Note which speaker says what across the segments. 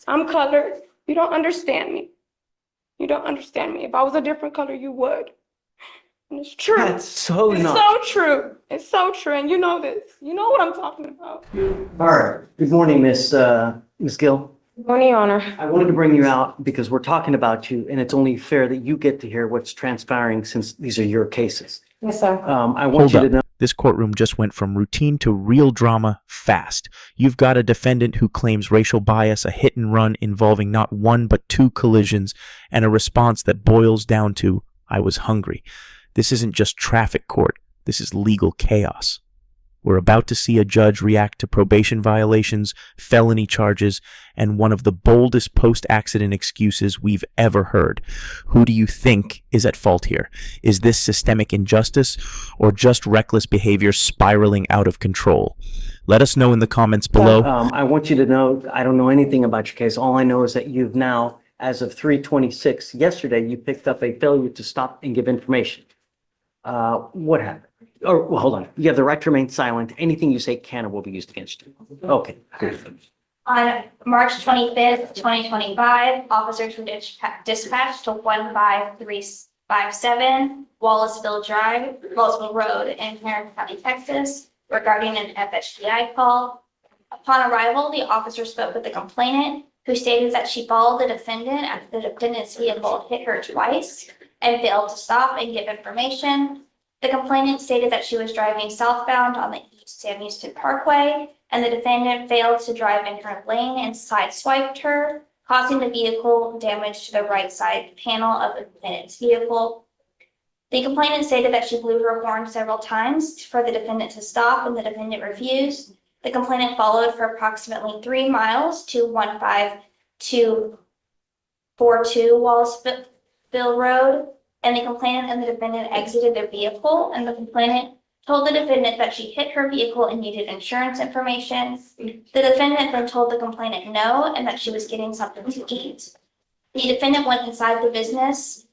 Speaker 1: I'm colored. You don't understand me. You don't understand me. If I was a different color, you would. And it's true.
Speaker 2: That's so
Speaker 1: It's
Speaker 2: not.
Speaker 1: so true. It's so true. And you know this. You know what I'm talking about.
Speaker 2: All right. Good morning, Miss Gill.
Speaker 1: Good morning, Your Honor.
Speaker 2: I wanted to bring you out because we're talking about you, and it's only fair that you get to hear what's transpiring since these are your cases.
Speaker 1: Yes, sir.
Speaker 2: I want you to know.
Speaker 3: This courtroom just went from routine to real drama fast. You've got a defendant who claims racial bias, a hit and run involving not one but two collisions, and a response that boils down to, "I was hungry." This isn't just traffic court. This is legal chaos. We're about to see a judge react to probation violations, felony charges, and one of the boldest post-accident excuses we've ever heard. Who do you think is at fault here? Is this systemic injustice or just reckless behavior spiraling out of control? Let us know in the comments below.
Speaker 2: I want you to know, I don't know anything about your case. All I know is that you've now, as of 3/26, yesterday, you picked up a failure to stop and give information. What happened? Or, well, hold on. You have the right to remain silent. Anything you say can or will be used against you. Okay, good.
Speaker 4: On March 25th, 2025, officers were dispatched to 15357 Wallaceville Road in Harris County, Texas, regarding an FHDI call. Upon arrival, the officer spoke with the complainant, who stated that she followed the defendant after the defendant's vehicle hit her twice and failed to stop and give information. The complainant stated that she was driving southbound on the East Sam Houston Parkway, and the defendant failed to drive in her lane and sideswiped her, causing the vehicle damage to the right side panel of the defendant's vehicle. The complainant stated that she blew her horn several times for the defendant to stop, and the defendant refused. The complainant followed for approximately 3 miles to 15242 Wallaceville Road, and the complainant and the defendant exited their vehicle, and the complainant told the defendant that she hit her vehicle and needed insurance information. The defendant then told the complainant no, and that she was getting something to eat. The defendant went inside the business,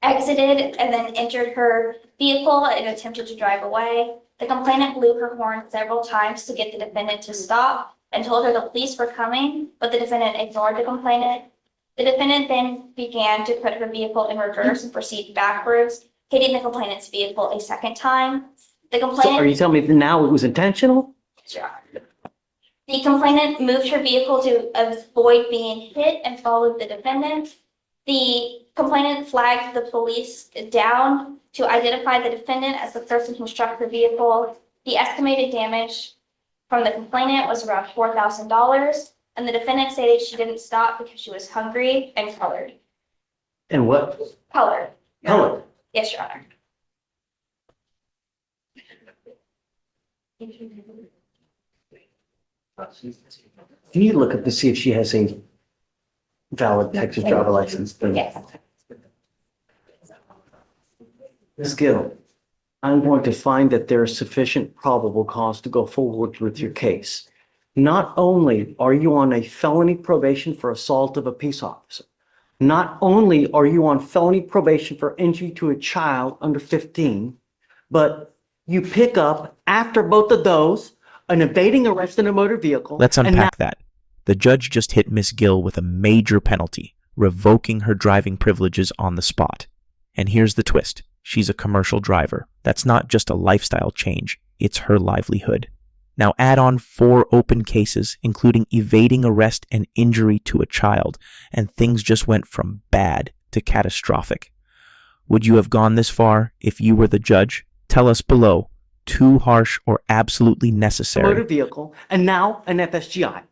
Speaker 4: exited, and then entered her vehicle and attempted to drive away. The complainant blew her horn several times to get the defendant to stop and told her the police were coming, but the defendant ignored the complainant. The defendant then began to put her vehicle in reverse and proceed backwards, hitting the complainant's vehicle a second time. The
Speaker 2: So
Speaker 4: complainant.
Speaker 2: are you telling me that now it was intentional?
Speaker 4: The complainant moved her vehicle to avoid being hit and followed the defendant. The complainant flagged the police down to identify the defendant as the person who struck her vehicle. The estimated damage from the complainant was around $4,000. And the defendant stated she didn't stop because she was hungry and colored.
Speaker 2: And what?
Speaker 4: Colored.
Speaker 2: Color.
Speaker 4: Yes, Your Honor.
Speaker 2: Can you look up to see if she has a valid Texas driver license?
Speaker 4: Yes.
Speaker 2: Ms. Gill, I'm going to find that there is sufficient probable cause to go forward with your case. Not only are you on a felony probation for assault of a peace officer, not only are you on felony probation for injury to a child under 15, but you pick up, after both of those, an evading arrest in a motor vehicle.
Speaker 3: Let's unpack that. The judge just hit Miss Gill with a major penalty, revoking her driving privileges on the spot. And here's the twist. She's a commercial driver. That's not just a lifestyle change. It's her livelihood. Now add on 4 open cases, including evading arrest and injury to a child, and things just went from bad to catastrophic. Would you have gone this far if you were the judge? Tell us below. Too harsh or absolutely necessary?
Speaker 2: Motor vehicle, and now an FSGI.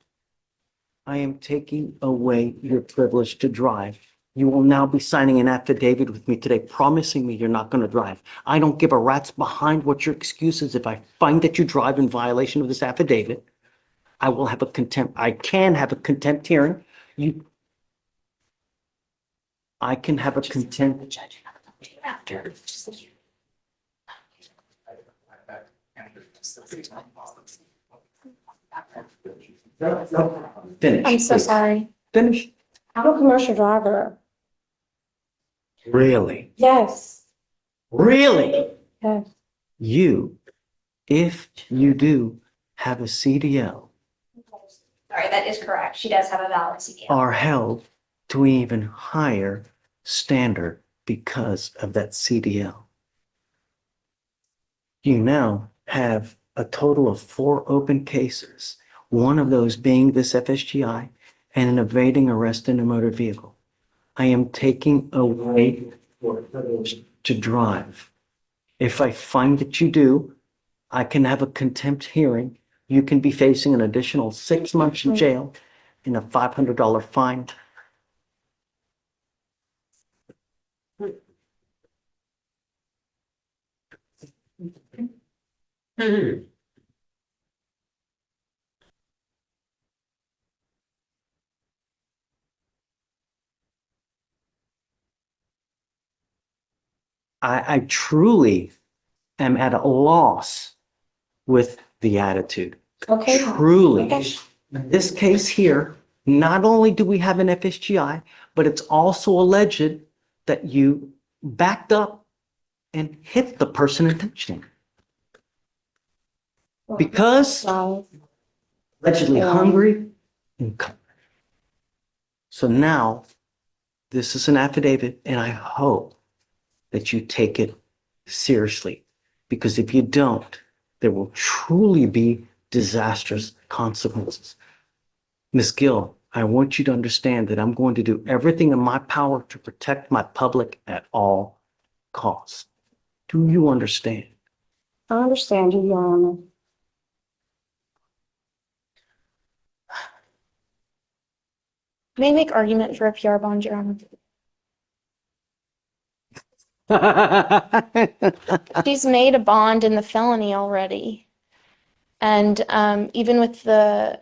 Speaker 2: I am taking away your privilege to drive. You will now be signing an affidavit with me today, promising me you're not going to drive. I don't give a rat's behind what your excuse is. If I find that you drive in violation of this affidavit, I will have a contempt. I can have a contempt hearing. I can have a contempt.
Speaker 4: After.
Speaker 2: Finish.
Speaker 1: I'm so
Speaker 2: please.
Speaker 1: sorry.
Speaker 2: Finish.
Speaker 1: I'm a commercial driver.
Speaker 2: Really?
Speaker 1: Yes.
Speaker 2: Really?
Speaker 1: Yes.
Speaker 2: You, if you do have a CDL,
Speaker 4: Sorry, that is correct. She does have a valid CDL.
Speaker 2: are held to an even higher standard because of that CDL. You now have a total of 4 open cases, one of those being this FSGI and an evading arrest in a motor vehicle. I am taking away your privilege to drive. If I find that you do, I can have a contempt hearing. You can be facing an additional 6 months in jail and a $500 fine. I truly am at a loss with the attitude.
Speaker 1: Okay.
Speaker 2: Truly.
Speaker 1: Okay.
Speaker 2: This case here, not only do we have an FSGI, but it's also alleged that you backed up and hit the person intentionally. Because allegedly hungry and covered. So now, this is an affidavit, and I hope that you take it seriously. Because if you don't, there will truly be disastrous consequences. Ms. Gill, I want you to understand that I'm going to do everything in my power to protect my public at all costs. Do you understand?
Speaker 1: I understand you, Your Honor.
Speaker 5: May I make argument for a PR bond, Your Honor? She's made a bond in the felony already. And even with the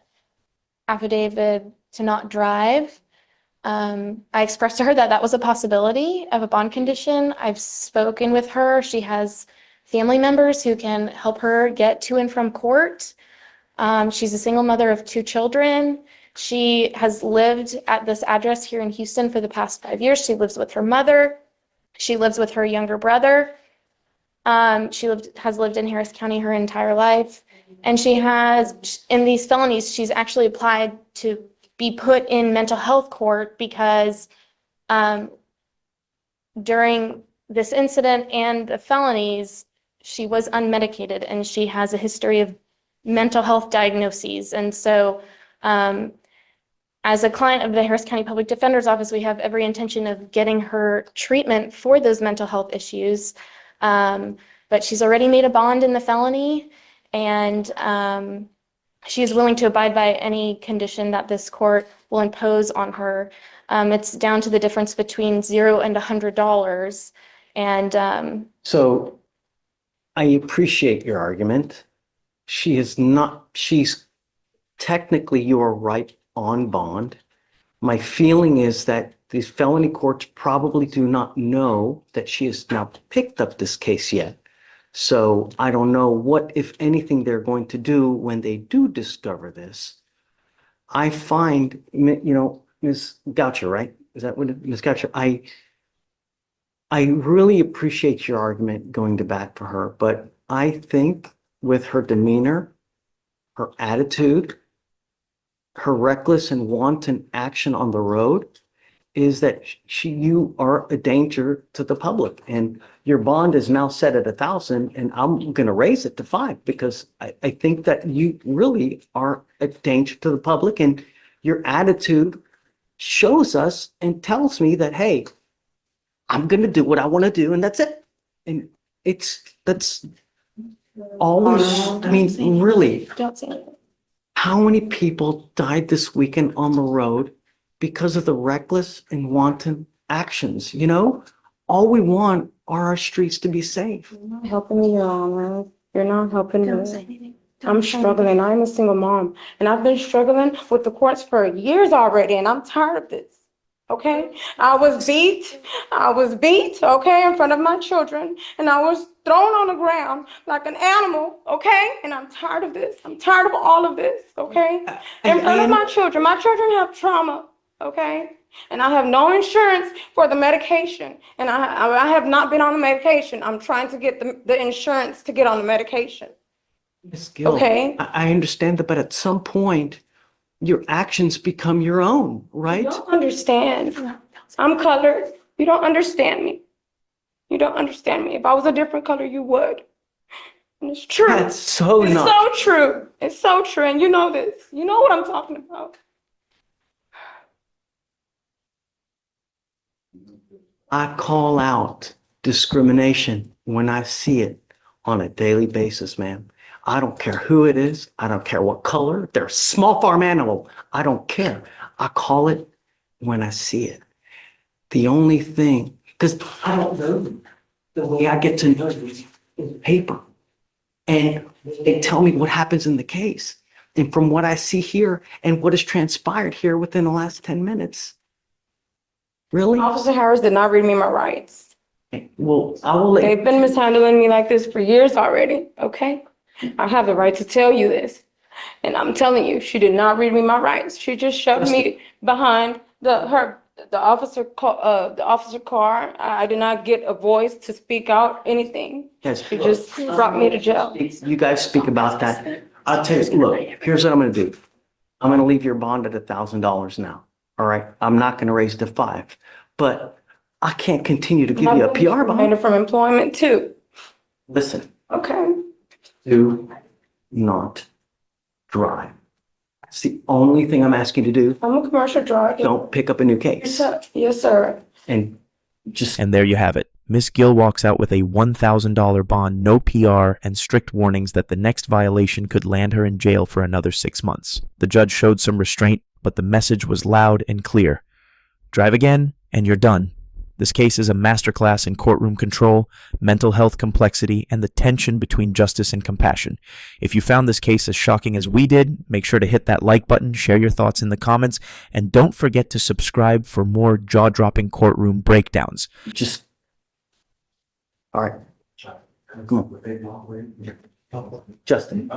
Speaker 5: affidavit to not drive, I expressed to her that that was a possibility of a bond condition. I've spoken with her. She has family members who can help her get to and from court. She's a single mother of 2 children. She has lived at this address here in Houston for the past 5 years. She lives with her mother. She lives with her younger brother. Has lived in Harris County her entire life. And she has, in these felonies, she's actually applied to be put in mental health court because during this incident and the felonies, she was unmedicated and she has a history of mental health diagnoses. And so as a client of the Harris County Public Defender's Office, we have every intention of getting her treatment for those mental health issues. But she's already made a bond in the felony, and she is willing to abide by any condition that this court will impose on her. It's down to the difference between $0 and $100. And
Speaker 2: So I appreciate your argument. She's technically, you are right on bond. My feeling is that these felony courts probably do not know that she has now picked up this case yet. So I don't know what, if anything, they're going to do when they do discover this. I find, Ms. Goucher, right? Is that what, Ms. Goucher? I really appreciate your argument going to bat for her, but I think with her demeanor, her attitude, her reckless and wanton action on the road, is that you are a danger to the public, and your bond is now set at 1,000, and I'm going to raise it to 5 because I think that you really are a danger to the public, and your attitude shows us and tells me that, hey, I'm going to do what I want to do, and that's it. And that's always, I mean, really,
Speaker 5: don't say anything.
Speaker 2: how many people died this weekend on the road because of the reckless and wanton actions? All we want are our streets to be safe.
Speaker 1: You're not helping me, Your Honor. You're not helping
Speaker 5: Don't
Speaker 1: me.
Speaker 5: say anything.
Speaker 1: I'm struggling. I'm a single mom, and I've been struggling with the courts for years already, and I'm tired of this. Okay? I was beat, okay, in front of my children, and I was thrown on the ground like an animal, okay? And I'm tired of this. I'm tired of all of this, okay? In front of my children. My children have trauma, okay? And I have no insurance for the medication, and I have not been on the medication. I'm trying to get the insurance to get on the medication.
Speaker 2: Ms. Gill,
Speaker 1: Okay.
Speaker 2: I understand that, but at some point, your actions become your own,
Speaker 1: You
Speaker 2: right?
Speaker 1: don't understand. I'm colored. You don't understand me. You don't understand me. If I was a different color, you would. And it's true.
Speaker 2: That's so
Speaker 1: It's
Speaker 2: not.
Speaker 1: so true. It's so true. And you know this. You know what I'm talking about.
Speaker 2: I call out discrimination when I see it on a daily basis, ma'am. I don't care who it is. I don't care what color. They're a small farm animal. I don't care. I call it when I see it. The only thing, because I don't know them. The way I get to know them is paper. And they tell me what happens in the case. And from what I see here and what has transpired here within the last 10 minutes. Really?
Speaker 1: Officer Harris did not read me my rights.
Speaker 2: Well, I will let
Speaker 1: They've been mishandling me like this for years already, okay? I have the right to tell you this. And I'm telling you, she did not read me my rights. She just shoved me behind the officer car. I did not get a voice to speak out anything.
Speaker 2: Yes.
Speaker 1: She just brought me to jail.
Speaker 2: You guys speak about that. I'll tell you, look, here's what I'm gonna do. I'm gonna leave your bond at $1,000 now. All right? I'm not gonna raise it to 5, but I can't continue to give you a PR bond.
Speaker 1: Terminated from employment too.
Speaker 2: Listen,
Speaker 1: Okay.
Speaker 2: do not drive. That's the only thing I'm asking you to do.
Speaker 1: I'm a commercial driver.
Speaker 2: Don't pick up a new
Speaker 1: Yes,
Speaker 2: case.
Speaker 1: sir. Yes, sir.
Speaker 2: And just,
Speaker 3: And there you have it. Miss Gill walks out with a $1,000 bond, no PR, and strict warnings that the next violation could land her in jail for another 6 months. The judge showed some restraint, but the message was loud and clear. Drive again, and you're done. This case is a masterclass in courtroom control, mental health complexity, and the tension between justice and compassion. If you found this case as shocking as we did, make sure to hit that like button, share your thoughts in the comments, and don't forget to subscribe for more jaw-dropping courtroom breakdowns.
Speaker 2: just. All right. Come on. Justin.